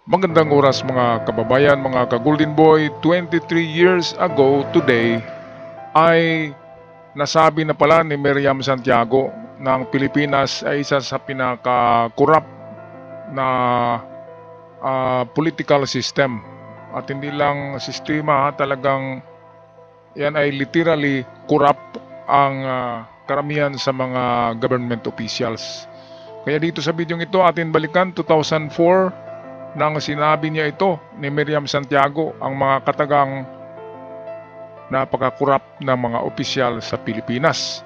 Magandang oras mga kababayan, mga ka-Golden Boy. 23 years ago today ay nasabi na pala ni Miriam Santiago na ang Pilipinas ay isa sa pinaka-corrupt na political system. At hindi lang sistema, talagang yan ay literally corrupt ang karamihan sa mga government officials. Kaya dito sa video ito atin balikan 2004 nang sinabi niya ito ni Miriam Santiago ang mga katagang napaka-corrupt na mga opisyal sa Pilipinas.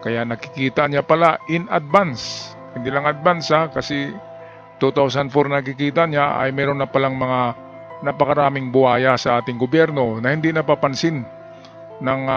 Kaya nakikita niya pala in advance. Hindi lang advance kasi 2004 nakikita niya ay meron na palang mga napakaraming buwaya sa ating gobyerno na hindi napapansin ng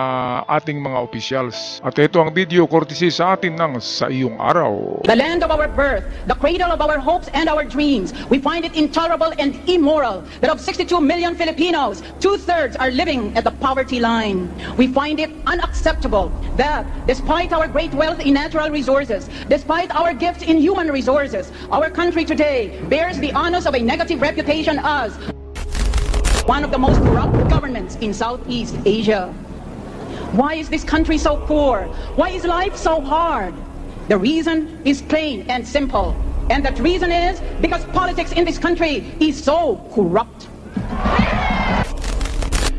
ating mga officials. At ito ang video courtesy sa atin ng Sa Iyong Araw. The land of our birth, the cradle of our hopes and our dreams. We find it intolerable and immoral that of 62 million Filipinos, 2/3 are living at the poverty line. We find it unacceptable that despite our great wealth in natural resources, despite our gifts in human resources, our country today bears the honors of a negative reputation as one of the most corrupt governments in Southeast Asia. Why is this country so poor? Why is life so hard? The reason is plain and simple. And that reason is because politics in this country is so corrupt.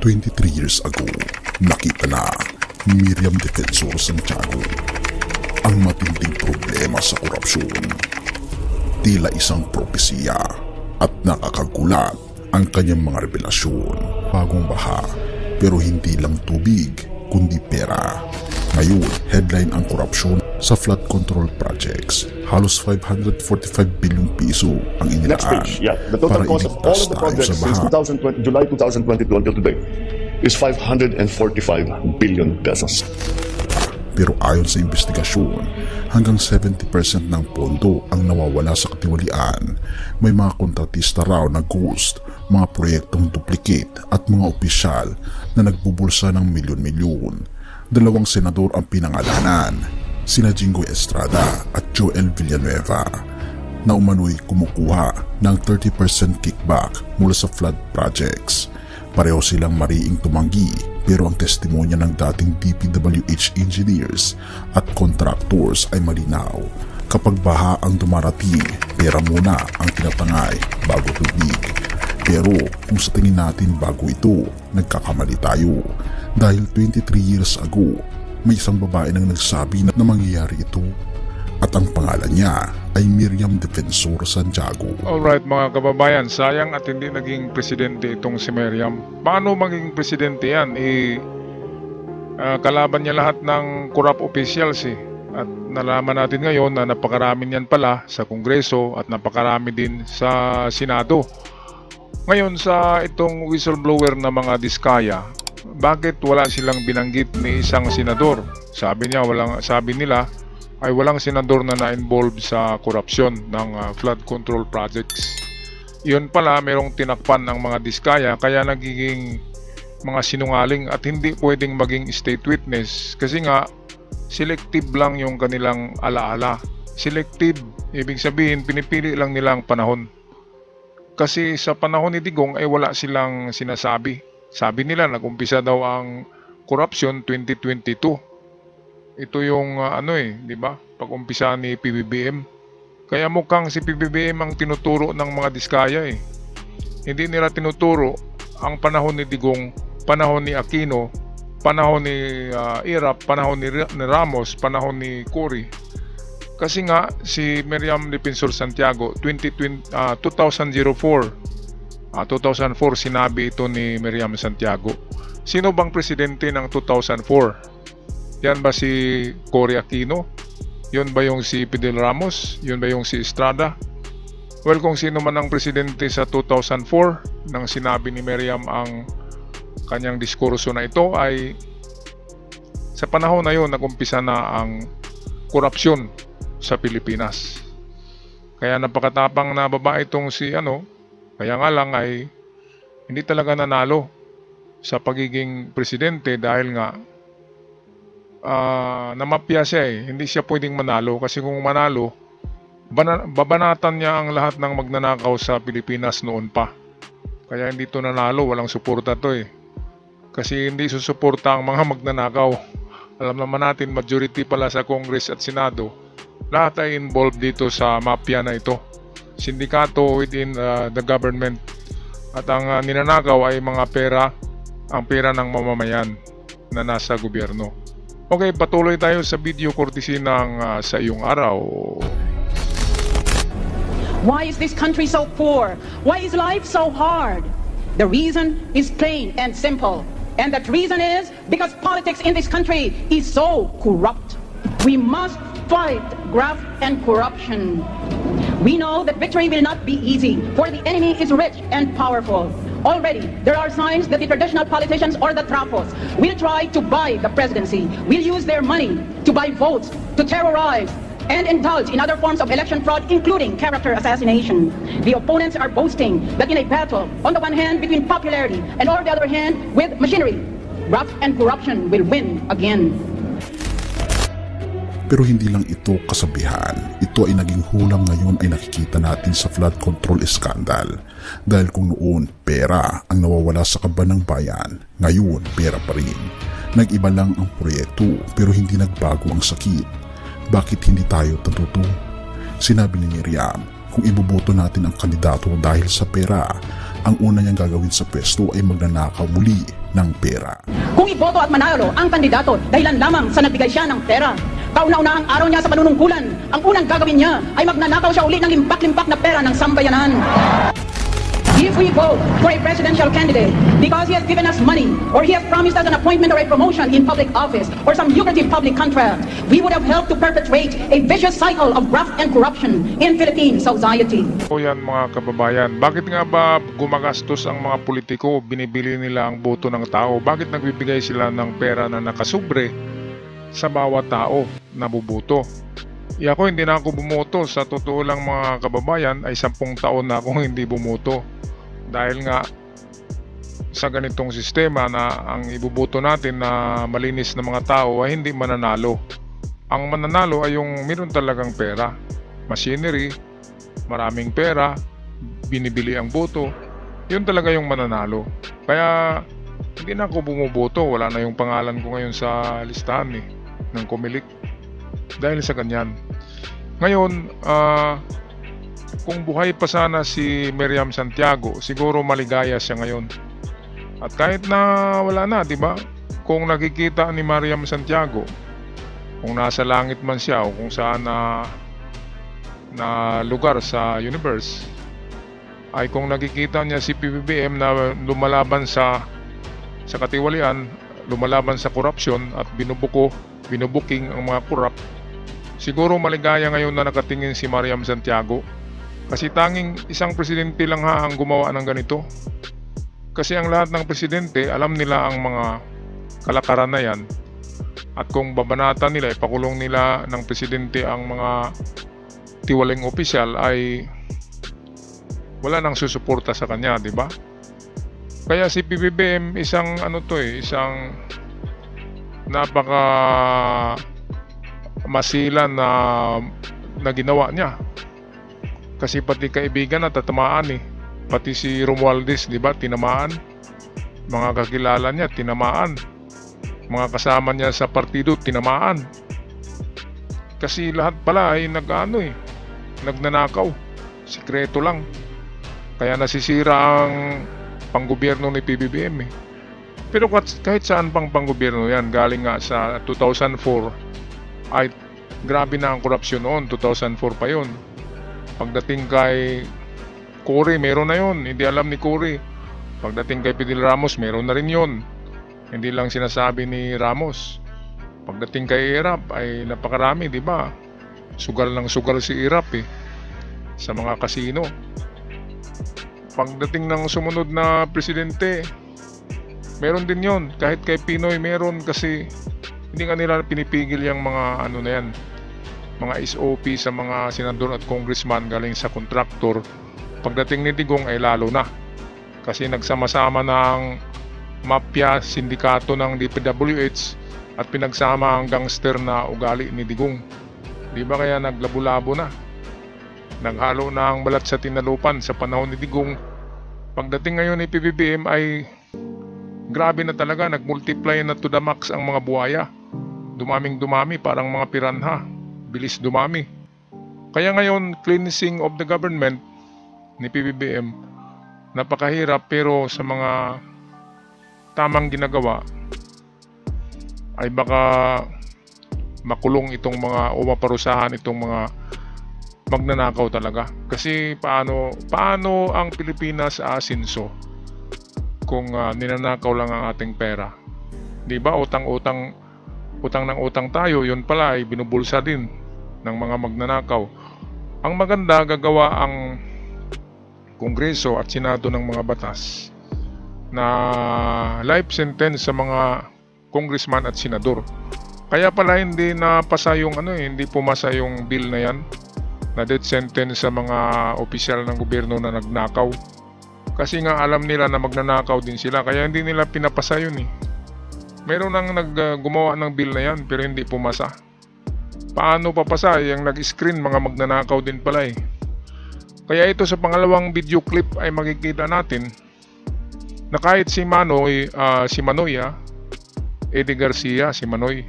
23 years ago, nakita na ni Miriam Defensor Santiago ang matinding problema sa korupsyon. Tila isang propesiya at nakakagulat ang kanyang mga revelasyon. Bagong baha, pero hindi lang tubig kundi pera. Ngayon, headline ang korupsyon sa flood control projects. Halos 545 bilyong piso ang inilaan The total para cost of all iligtas of the tayo projects sa since baha. July 2022 until today is 545 billion pesos. Pero ayon sa investigasyon, hanggang 70% ng pondo ang nawawala sa katiwalian. May mga kontratista raw na ghost, mga proyektong duplicate at mga opisyal na nagbubulsa ng milyon-milyon. Dalawang senador ang pinangalanan, sina Jingoy Estrada at Joel Villanueva, na umano'y kumukuha ng 30% kickback mula sa flood projects. Pareho silang mariing tumanggi, pero ang testimonya ng dating DPWH engineers at contractors ay malinaw. Kapag baha ang dumarating, pera muna ang tinatangay bago tubig. Pero kung sa tingin natin bago ito, nagkakamali tayo. Dahil 23 years ago, may isang babae nang nagsabi na mangyayari ito. At ang pangalan niya ay Miriam Defensor Santiago. Alright mga kababayan, sayang at hindi naging presidente itong si Miriam. Paano maging presidente yan? Kalaban niya lahat ng corrupt officials At nalaman natin ngayon na napakarami niyan pala sa Kongreso at napakarami din sa Senado. Ngayon sa itong whistleblower na mga Diskaya, bakit wala silang binanggit ni isang senador? Sabi nila ay walang senador na na-involved sa korupsyon ng flood control projects. Iyon pala merong tinakpan ng mga Diskaya kaya nagiging mga sinungaling at hindi pwedeng maging state witness kasi nga selective lang yung kanilang alaala. Selective, ibig sabihin pinipili lang nilang panahon. Kasi sa panahon ni Digong ay wala silang sinasabi. Sabi nila nag-umpisa daw ang korupsyon 2022. Ito yung di ba? Pag-umpisa ni PBBM. Kaya mukhang si PBBM ang tinuturo ng mga Diskaya Hindi nila tinuturo ang panahon ni Digong, panahon ni Aquino, panahon ni Irap, panahon ni Ramos, panahon ni Cory. Kasi nga si Miriam Defensor Santiago 2004 sinabi ito ni Miriam Santiago. Sino bang presidente ng 2004? Yan ba si Cory Aquino? Yun ba yung si Fidel Ramos? Yun ba yung si Estrada? Well, kung sino man ang presidente sa 2004 nang sinabi ni Miriam ang kanyang diskurso na ito ay sa panahon na yun nagumpisa na ang korupsyon sa Pilipinas. Kaya napakatapang na babae itong si kaya nga lang ay hindi talaga nanalo sa pagiging presidente dahil nga namapya siya Hindi siya pwedeng manalo kasi kung manalo babanatan niya ang lahat ng magnanakaw sa Pilipinas noon pa. Kaya hindi to nanalo, walang suporta to eh. Kasi hindi susuporta ang mga magnanakaw. Alam naman natin, majority pala sa Congress at Senado, lahat ay involved dito sa mafia na ito. Sindikato within the government. At ang ninanakaw ay mga pera, ang pera ng mamamayan na nasa gobyerno. Okay, patuloy tayo sa video courtesy ng Sa Iyong Araw. Why is this country so poor? Why is life so hard? The reason is plain and simple. And that reason is because politics in this country is so corrupt. We must fight graft and corruption. We know that victory will not be easy, for the enemy is rich and powerful. Already, there are signs that the traditional politicians or the trapos will try to buy the presidency, will use their money to buy votes, to terrorize, and indulge in other forms of election fraud, including character assassination. The opponents are boasting that in a battle, on the one hand between popularity, and on the other hand with machinery, graft and corruption will win again. Pero hindi lang ito kasabihan. Ito ay naging hulang ngayon ay nakikita natin sa flood control scandal. Dahil kung noon pera ang nawawala sa kaban ng bayan, ngayon pera pa rin. Nag-iba lang ang proyekto pero hindi nagbago ang sakit. Bakit hindi tayo tatuto? Sinabi ni Miriam, kung iboboto natin ang kandidato dahil sa pera, ang una niyang gagawin sa pwesto ay magnanakaw muli ng pera. Kung iboto at manalo ang kandidato dahilan lamang sa nagbigay siya ng pera, kauna-unahang araw niya sa panunungkulan, ang unang gagawin niya ay magnanakaw siya uli ng limpak-limpak na pera ng sambayanan. If we vote for a presidential candidate because he has given us money, or he has promised us an appointment or a promotion in public office, or some lucrative public contract, we would have helped to perpetuate a vicious cycle of graft and corruption in Philippine society. O yan mga kababayan, bakit nga ba gumagastos ang mga politiko, binibili nila ang boto ng tao? Bakit nagbibigay sila ng pera na nakasubre sa bawat tao na buboto? Ako hindi na ako bumoto. Sa totoo lang mga kababayan ay 10 taon na akong hindi bumoto. Dahil nga sa ganitong sistema na ang ibuboto natin na malinis na mga tao ay hindi mananalo. Ang mananalo ay yung meron talagang pera, machinery, maraming pera, binibili ang boto. Yun talaga yung mananalo. Kaya hindi na ako bumuboto. Wala na yung pangalan ko ngayon sa listahan ng Comelec. Dahil sa ganyan. Ngayon, kung buhay pa sana si Miriam Santiago, siguro maligaya siya ngayon. At kahit na wala na, di ba? Kung nakikita ni Miriam Santiago, kung nasa langit man siya o kung saan na lugar sa universe, ay kung nakikita niya si PBBM na lumalaban sa katiwalian, lumalaban sa korupsyon at binubuking ang mga korap, siguro maligaya ngayon na nakatingin si Miriam Santiago. Kasi tanging isang presidente lang ang gumawa ng ganito. Kasi ang lahat ng presidente, alam nila ang mga kalakaran na yan. At kung babanatan nila, ipakulong nila ng presidente ang mga tiwaling opisyal, ay wala nang susuporta sa kanya, di ba? Kaya si PBBM isang isang napaka masilan na ginawa niya. Kasi pati kaibigan na tatamaan Pati si Romualdez, di ba, tinamaan. Mga kakilala niya, tinamaan. Mga kasama niya sa partido, tinamaan. Kasi lahat pala ay nagnanakaw. Sikreto lang. Kaya nasisira ang panggobyerno ni PBBM Pero kahit saan pang panggobyerno yan, galing nga sa 2004, ay grabe na ang korupsyon noon. 2004 pa yun. Pagdating kay Cory, meron na yun. Hindi alam ni Cory. Pagdating kay Fidel Ramos, meron na rin yun. Hindi lang sinasabi ni Ramos. Pagdating kay Irap, ay napakarami, di ba? Sugal ng sugal si Irap sa mga kasino. Pagdating ng sumunod na presidente, meron din yon. Kahit kay Pinoy meron, kasi hindi nga nila pinipigil yung mga na yan, mga SOP sa mga senador at congressman galing sa kontraktor. Pagdating ni Digong ay lalo na, kasi nagsama-sama ng mafia, sindikato ng DPWH at pinagsama ang gangster na ugali ni Digong. Di ba kaya naglabo-labo na? Naghalo na ang balat sa tinalupan sa panahon ni Digong. Pagdating ngayon ni PBBM ay grabe na talaga, nagmultiply na to the max ang mga buhaya. Dumaming dumami parang mga piranha, bilis dumami. Kaya ngayon, cleansing of the government ni PBBM, napakahirap, pero sa mga tamang ginagawa ay baka makulong itong mga o maparusahan itong mga magnanakaw talaga. Kasi paano ang Pilipinas aasinso kung ninanakaw lang ang ating pera? 'Di ba? Utang ng utang tayo, yun pala ay binubulsa din ng mga magnanakaw. Ang maganda, gagawa ang Kongreso at Senado ng mga batas na life sentence sa mga congressman at senador. Kaya pala hindi napasa yung hindi pumasa yung bill na yan, na death sentence sa mga opisyal ng gobyerno na nagnakaw. Kasi nga alam nila na magnanakaw din sila, kaya hindi nila pinapasa yun eh. Meron nang gumawa ng bill na yan pero hindi pumasa. Paano papasa? Yung nag-screen, mga magnanakaw din pala eh. Kaya ito sa pangalawang video clip ay makikita natin na kahit si Manoy, Eddie Garcia, si Manoy,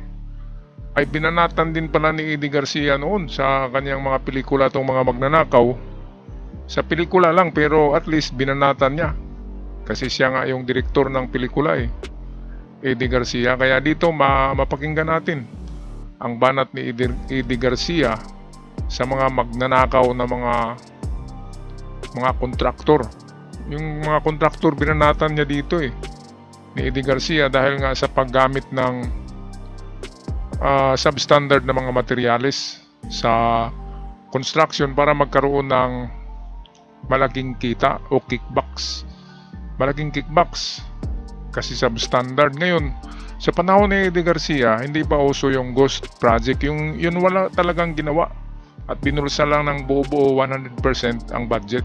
ay binanatan din pala ni Eddie Garcia noon sa kanyang mga pelikula itong mga magnanakaw. Sa pelikula lang, pero at least binanatan niya. Kasi siya nga yung direktor ng pelikula eh, Eddie Garcia. Kaya dito mapakinggan natin ang banat ni Eddie Garcia sa mga magnanakaw na mga kontraktor. Yung mga kontraktor, binanatan niya dito eh, ni Eddie Garcia, dahil nga sa paggamit ng substandard na mga materyales sa construction para magkaroon ng malaking kita o kickbacks. Malaking kickbacks kasi substandard. Ngayon, sa panahon ni Eddie Garcia, hindi pa uso yung ghost project. Yun wala talagang ginawa at binulsa lang ng buo-buo 100% ang budget.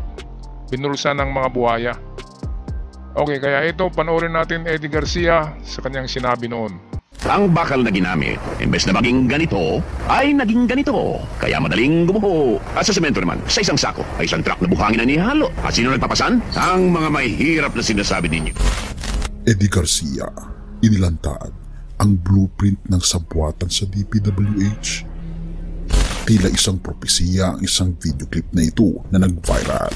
Binulsa ng mga buhaya. Okay, kaya ito, panoorin natin Eddie Garcia sa kanyang sinabi noon. Ang bakal na ginamit, imbes na maging ganito, ay naging ganito. Kaya madaling gumuho. At sa semento naman, sa isang sako, ay isang truck na buhangin ang nihalo. At sino nagpapasan? Ang mga may hirap na sinasabi ninyo. Eddie Garcia, inilantad ang blueprint ng sabuatan sa DPWH. Tila isang propesiya ang isang video clip na ito na nag-viral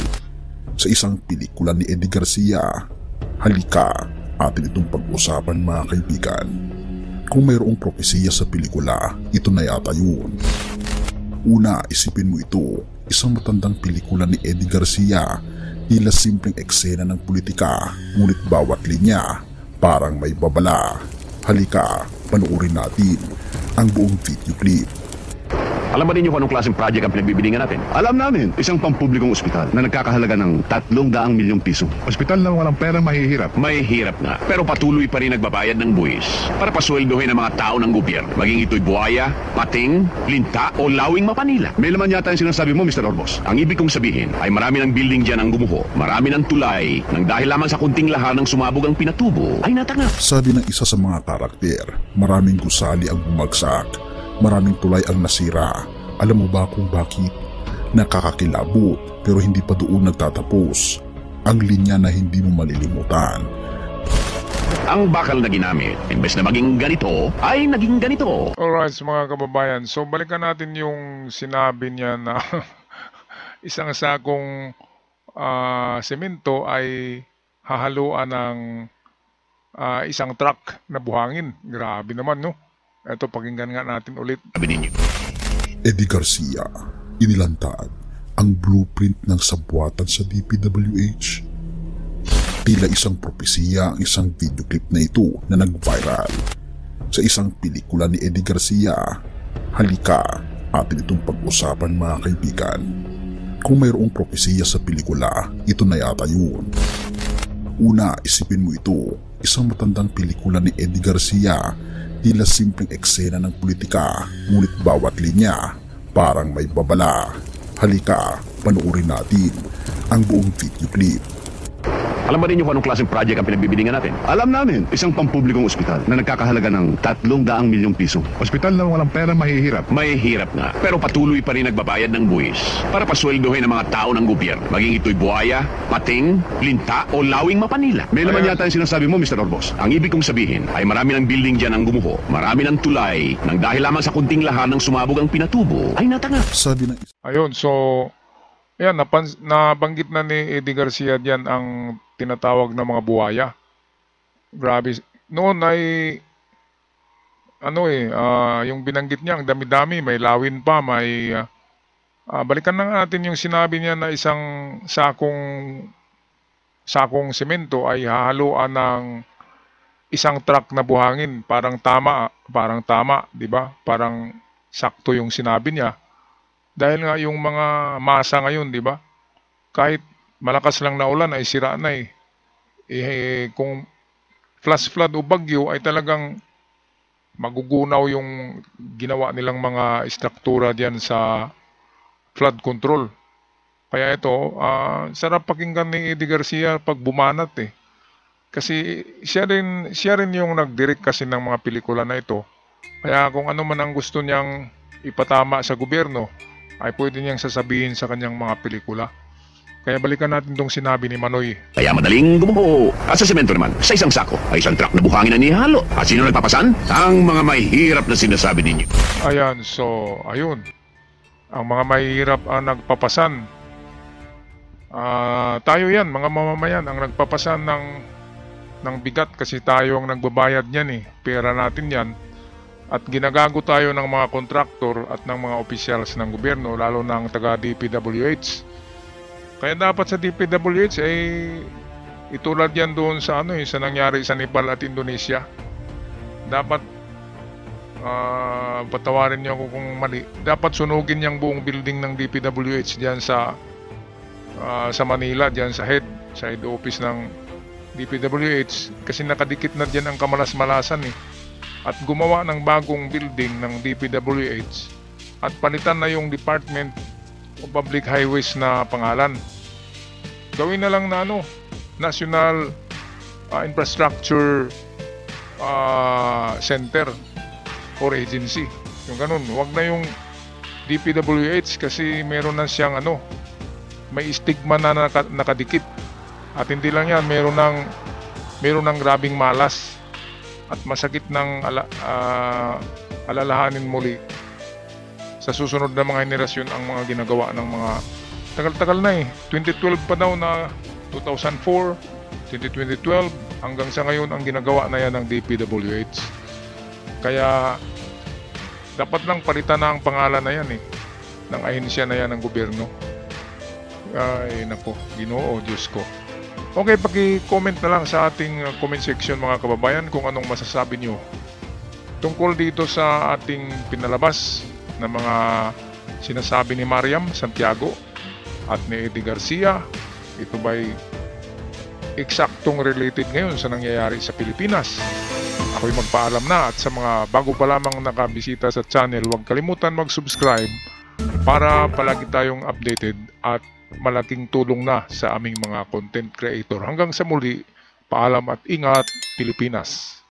sa isang pelikula ni Eddie Garcia. Halika, atin itong pag-usapan mga kaibigan. Kung mayroong propesiya sa pelikula, ito na yata yun. Una, isipin mo ito, isang matandang pelikula ni Eddie Garcia, tila simpleng eksena ng politika, ngunit bawat linya parang may babala. Halika, panoorin natin ang buong video clip. Alam ba ninyo kung anong klaseng project ang pinagbibilingan natin? Alam namin, isang pampublikong ospital na nagkakahalaga ng 300 milyong piso. Ospital na walang pera, mahihirap. May hirap nga, pero patuloy pa rin nagbabayad ng buwis para pasweldohin ang mga tao ng gobyerno. Maging ito'y buhaya, pating, linta o lawing mapanila. May laman yata yung sinasabi mo, Mr. Orbos. Ang ibig kong sabihin ay marami ng building dyan ang gumuho. Marami ng tulay nang dahil lamang sa kunting lahar ng sumabog ang pinatubo ay natanga. Sabi ng isa sa mga karakter, maraming gusali ang bumagsak, maraming tulay ang nasira. Alam mo ba kung bakit? Nakakakilabot pero hindi pa doon nagtatapos. Ang linya na hindi mo malilimutan. Ang bakal na ginamit, imbes na maging ganito, ay naging ganito. Alright, mga kababayan. So balikan natin yung sinabi niya na isang sakong semento ay hahaluan ng isang truck na buhangin. Grabe naman, no? Ito, pakinggan nga natin ulit. Sabi ninyo. Eddie Garcia, inilantad ang blueprint ng sabuatan sa DPWH. Tila isang propesiya ang isang video clip na ito na nag-viral sa isang pelikula ni Eddie Garcia. Halika, atin itong pag-usapan mga kaibigan. Kung mayroong propesiya sa pelikula, ito na yata yun. Una, isipin mo ito, isang matandang pelikula ni Eddie Garcia, tila simpleng eksena ng politika, ngunit bawat linya parang may babala. Halika, panoorin natin ang buong video clip. Alam ba ninyo kung anong klaseng project ang pinagbibidingan natin? Alam namin, isang pampublikong ospital na nagkakahalaga ng 300 milyong piso. Ospital na walang pera mahihirap. May hirap nga, pero patuloy pa rin nagbabayad ng buwis para pasweldohin ng mga tao ng gobyerno. Maging ito'y buhaya, pating, linta o lawing mapanila. May laman yata yung sinasabi mo, Mr. Orbos. Ang ibig kong sabihin ay marami ng building dyan ang gumuho, marami ng tulay, nang dahil lamang sa kunting lahan ng sumabog ang pinatubo, ay natanga. Sabi ng Ayun, so, ayan, nabanggit na ni Eddie Garcia diyan ang tinatawag na mga buhaya. Grabe. Noon ay, yung binanggit niya, ang dami-dami, may lawin pa, may, balikan na natin yung sinabi niya na isang sakong semento ay hahaluan ng isang truck na buhangin. Parang tama, di ba? Parang sakto yung sinabi niya. Dahil nga yung mga masa ngayon, di ba? Kahit malakas lang na ulan ay sira na eh. Kung flash flood o bagyo ay talagang magugunaw yung ginawa nilang mga istruktura diyan sa flood control. Kaya ito, sarap pakinggan ni Eddie Garcia pag bumanat eh. Kasi siya rin yung nag-direct kasi ng mga pelikula na ito. Kaya kung ano man ang gusto niyang ipatama sa gobyerno, ay pwede niyang sasabihin sa kanyang mga pelikula. Kaya balikan natin itong sinabi ni Manoy. Kaya madaling gumuho. At sa semento naman, sa isang sako ay isang truck na buhangin ang nihalo. At sino nagpapasan? Ang mga may hirap na sinasabi ninyo. Ayan, so, ayun. Ang mga mahihirap ang nagpapasan. Tayo yan, mga mamamayan, ang nagpapasan ng bigat kasi tayo ang nagbabayad niyan eh. Pera natin yan. At ginagago tayo ng mga kontraktor at ng mga opisyals ng gobyerno, lalo ng taga DPWH. Kaya dapat sa DPWH ay itulad yan doon sa sa nangyari sa Nepal at Indonesia. Dapat patawarin niyo ako kung mali. Dapat sunugin yung buong building ng DPWH diyan sa Manila, diyan sa head office ng DPWH kasi nakadikit na diyan ang kamalas-malasan eh. At gumawa ng bagong building ng DPWH at palitan na yung Department of Public Highways na pangalan. Gawin na lang na National Infrastructure Center or Agency. Yung ganun, wag na yung DPWH kasi meron na siyang may stigma na nakadikit. At hindi lang yan, meron ng grabing malas at masakit ng alalahanin muli sa susunod na mga henerasyon ang mga ginagawa ng mga tagal-tagal na eh. 2012 pa daw na 2004, 2012 hanggang sa ngayon ang ginagawa na yan ng DPWH. Kaya dapat lang palitan na ang pangalan na yan eh, ng ahensya na yan ng gobyerno. Ay nako, Ginoo, Diyos ko. Okay, paki-comment na lang sa ating comment section mga kababayan kung anong masasabi nyo tungkol dito sa ating pinalabas na mga sinasabi ni Mariam Santiago at ni Eddie Garcia. Ito ba'y eksaktong related ngayon sa nangyayari sa Pilipinas? Ako'y magpaalam na at sa mga bago pa lamang nakabisita sa channel, huwag kalimutan mag-subscribe para palagi tayong updated at malaking tulong na sa aming mga content creator. Hanggang sa muli, paalam at ingat, Pilipinas!